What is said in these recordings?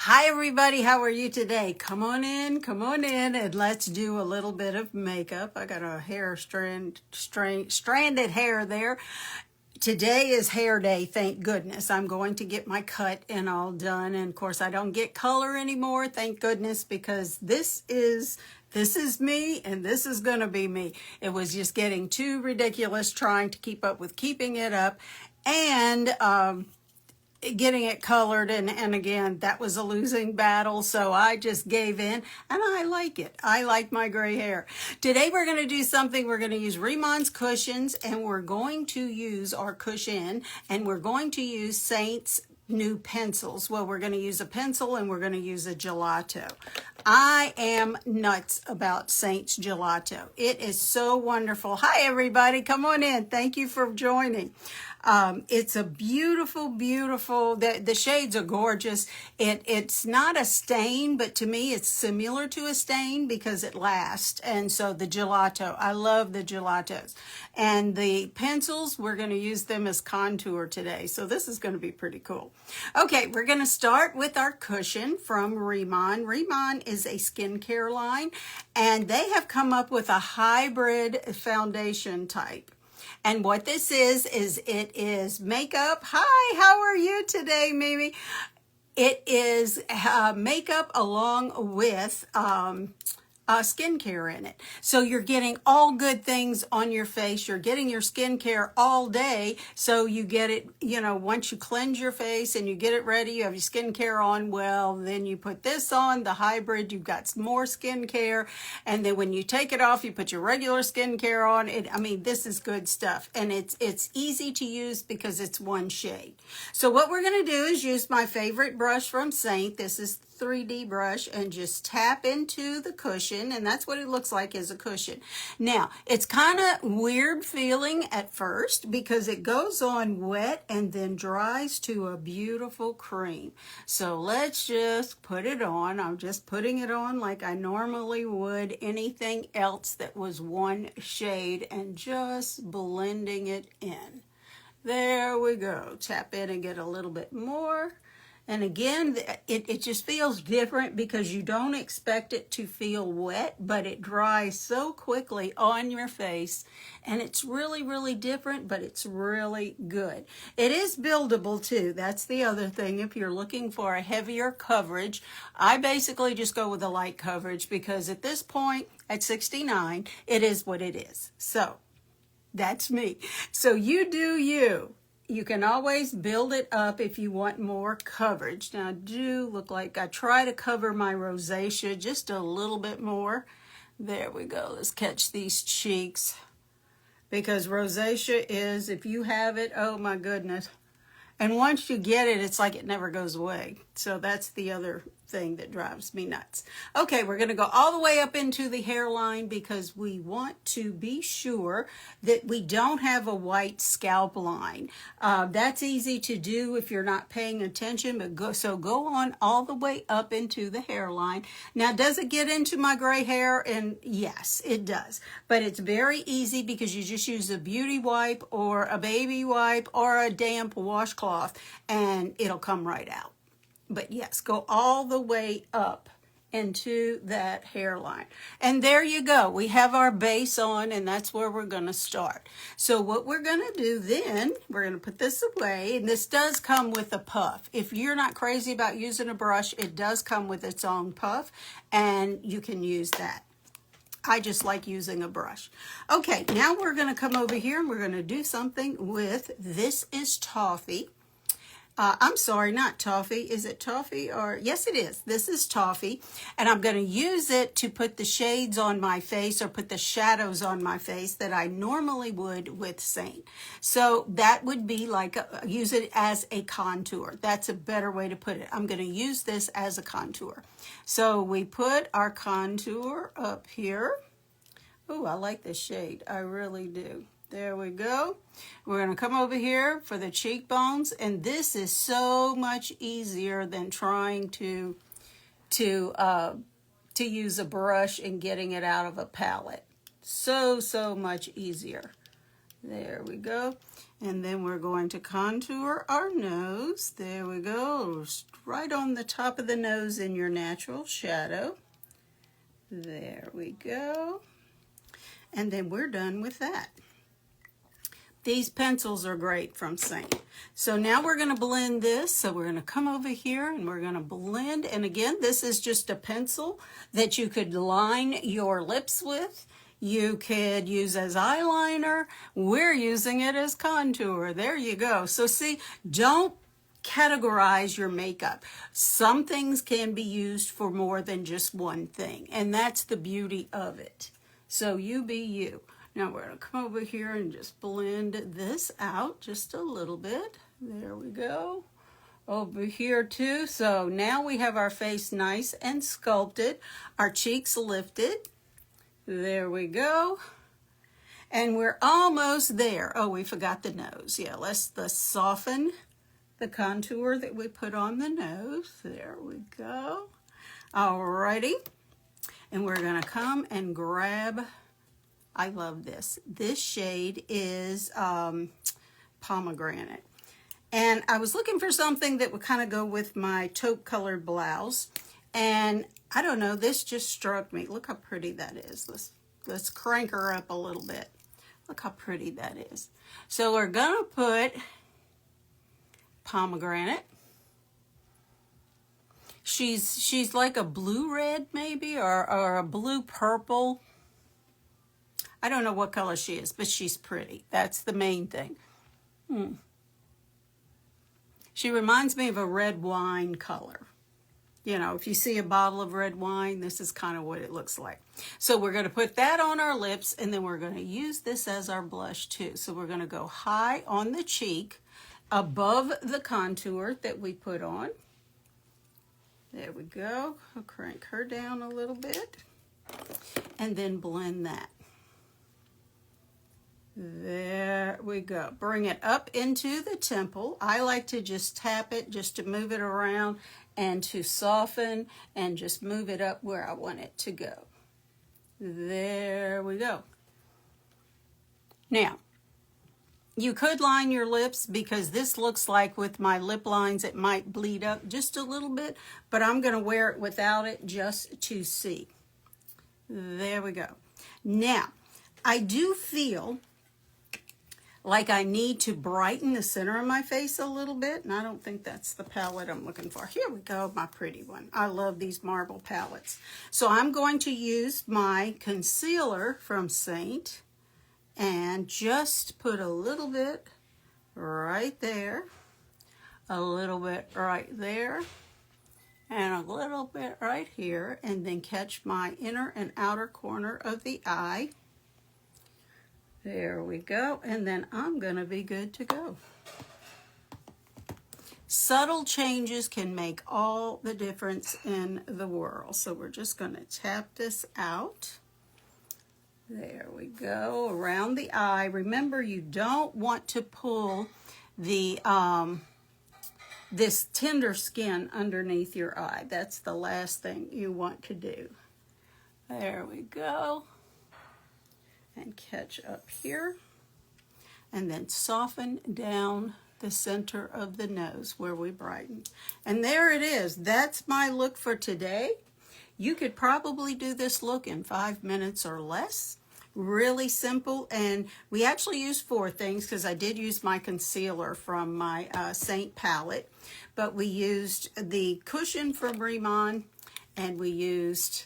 Hi everybody, how are you today? Come on in, and let's do a little bit of makeup. I got a hair stranded hair there. Today is hair day, thank goodness. I'm going to get my cut and all done. And of course I don't get color anymore, thank goodness, because this is me and this is gonna be me. It was just getting too ridiculous trying to keep up with keeping it up and getting it colored, and again that was a losing battle, so I just gave in, and I like it. I like my gray hair. Today we're going to do something. We're going to use Riman's Cushions, and we're going to use our cushion, and we're going to use Seint's new pencils. Well, we're going to use a pencil and we're going to use a gelato. I am nuts about Seint's gelato. It is so wonderful. Hi everybody, come on in. Thank you for joining. It's a beautiful, the shades are gorgeous. It's not a stain, but to me it's similar to a stain because it lasts. And so the gelato, I love the gelatos. And the pencils, we're going to use them as contour today. So this is going to be pretty cool. Okay, we're going to start with our cushion from Riman. Riman is a skincare line, and they have come up with a hybrid foundation type. And what this is it is makeup. Hi, how are you today, Mimi? It is makeup along with skincare in it. So you're getting all good things on your face. You're getting your skincare all day. So you get it, once you cleanse your face and you get it ready, you have your skincare on, well, then you put this on, the hybrid, you've got more skincare. And then when you take it off, you put your regular skincare on. This is good stuff. And it's easy to use because it's one shade. So what we're going to do is use my favorite brush from Seint. This is 3D brush, and just tap into the cushion, and that's what it looks like as a cushion. Now it's kind of weird feeling at first because it goes on wet and then dries to a beautiful cream. So let's just put it on. I'm just putting it on like I normally would anything else that was one shade, and just blending it in. There we go. Tap in and get a little bit more. And again, it just feels different because you don't expect it to feel wet, but it dries so quickly on your face. And it's really, really different, but it's really good. It is buildable too. That's the other thing. If you're looking for a heavier coverage, I basically just go with a light coverage because at this point, at 69, it is what it is. So that's me. So you do you. You can always build it up if you want more coverage. Now I do look like I try to cover my rosacea just a little bit more. There we go. Let's catch these cheeks. Because rosacea is, if you have it, oh my goodness. And once you get it, it's like it never goes away. So that's the other thing that drives me nuts. Okay, we're going to go all the way up into the hairline because we want to be sure that we don't have a white scalp line. That's easy to do if you're not paying attention, but go on all the way up into the hairline. Now, does it get into my gray hair? And yes, it does. But it's very easy because you just use a beauty wipe or a baby wipe or a damp washcloth and it'll come right out. But yes, go all the way up into that hairline. And there you go. We have our base on, and that's where we're going to start. So what we're going to do then, we're going to put this away, and this does come with a puff. If you're not crazy about using a brush, it does come with its own puff, and you can use that. I just like using a brush. Okay, now we're going to come over here, and we're going to do something with, this is toffee. I'm sorry, not toffee. Is it toffee or? Yes, it is. This is toffee. And I'm going to use it to put the shades on my face or put the shadows on my face that I normally would with Seint. So that would be like, use it as a contour. That's a better way to put it. I'm going to use this as a contour. So we put our contour up here. Oh, I like this shade. I really do. There we go. We're going to come over here for the cheekbones, and this is so much easier than trying to use a brush and getting it out of a palette. So much easier. There we go. And then we're going to contour our nose. There we go, right on the top of the nose in your natural shadow. There we go. And then we're done with that. These pencils are great from Seint. So now we're going to blend this. So we're going to come over here and we're going to blend. And again, this is just a pencil that you could line your lips with. You could use as eyeliner. We're using it as contour. There you go. So see, don't categorize your makeup. Some things can be used for more than just one thing. And that's the beauty of it. So you be you. Now we're going to come over here and just blend this out just a little bit. There we go. Over here too. So now we have our face nice and sculpted. Our cheeks lifted. There we go. And we're almost there. Oh, we forgot the nose. Yeah, let's soften the contour that we put on the nose. There we go. Alrighty. And we're going to come and grab, I love this. This shade is pomegranate. And I was looking for something that would kind of go with my taupe colored blouse. And I don't know, this just struck me. Look how pretty that is. Let's crank her up a little bit. Look how pretty that is. So we're going to put pomegranate. She's like a blue-red maybe, or a blue-purple. I don't know what color she is, but she's pretty. That's the main thing. She reminds me of a red wine color. You know, if you see a bottle of red wine, this is kind of what it looks like. So we're going to put that on our lips, and then we're going to use this as our blush too. So we're going to go high on the cheek, above the contour that we put on. There we go. I'll crank her down a little bit, and then blend that. There we go. Bring it up into the temple. I like to just tap it just to move it around and to soften and just move it up where I want it to go. There we go. Now, you could line your lips because this looks like with my lip lines it might bleed up just a little bit, but I'm going to wear it without it just to see. There we go. Now, I do feel like I need to brighten the center of my face a little bit, and I don't think that's the palette I'm looking for. Here we go, my pretty one. I love these marble palettes. So I'm going to use my concealer from Seint and just put a little bit right there, a little bit right there, and a little bit right here, and then catch my inner and outer corner of the eye. There we go, and then I'm going to be good to go. Subtle changes can make all the difference in the world. So we're just going to tap this out. There we go, around the eye. Remember, you don't want to pull the this tender skin underneath your eye. That's the last thing you want to do. There we go. And catch up here, and then soften down the center of the nose where we brighten. And there it is. That's my look for today. You could probably do this look in 5 minutes or less. Really simple, and we actually used 4 things because I did use my concealer from my Seint palette, but we used the cushion from Riman, and we used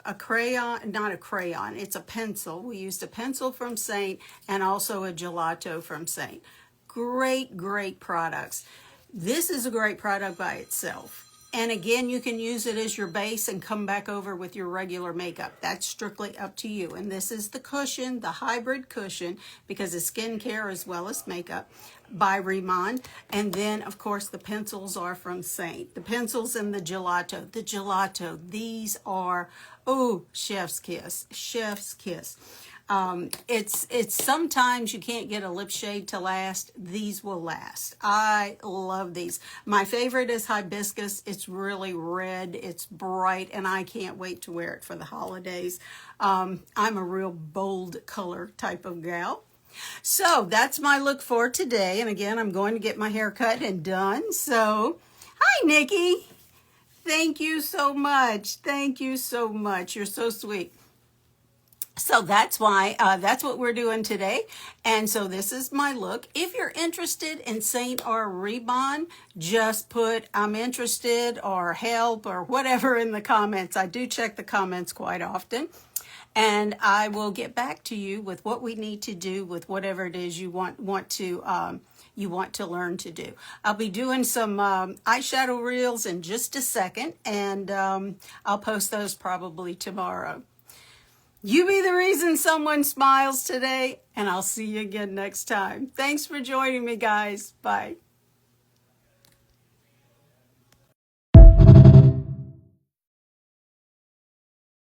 a crayon, not a crayon, it's a pencil. We used a pencil from Seint and also a gelato from Seint. Great, great products. This is a great product by itself. And again, you can use it as your base and come back over with your regular makeup. That's strictly up to you. And this is the cushion, the hybrid cushion, because it's skincare as well as makeup, by Riman. And then, of course, the pencils are from Seint. The pencils and the gelato. The gelato, these are, oh, chef's kiss, chef's kiss. It's sometimes you can't get a lip shade to last. These will last. I love these. My favorite is hibiscus. It's really red. It's bright, and I can't wait to wear it for the holidays. I'm a real bold color type of gal. So that's my look for today. And again, I'm going to get my hair cut and done. So, hi, Nikki. Thank you so much. Thank you so much. You're so sweet. So that's why, that's what we're doing today. And so this is my look. If you're interested in Seint or Riman, just put I'm interested or help or whatever in the comments. I do check the comments quite often. And I will get back to you with what we need to do with whatever it is you want to learn to do. I'll be doing some eyeshadow reels in just a second, and I'll post those probably tomorrow. You be the reason someone smiles today, and I'll see you again next time. Thanks for joining me, guys. Bye.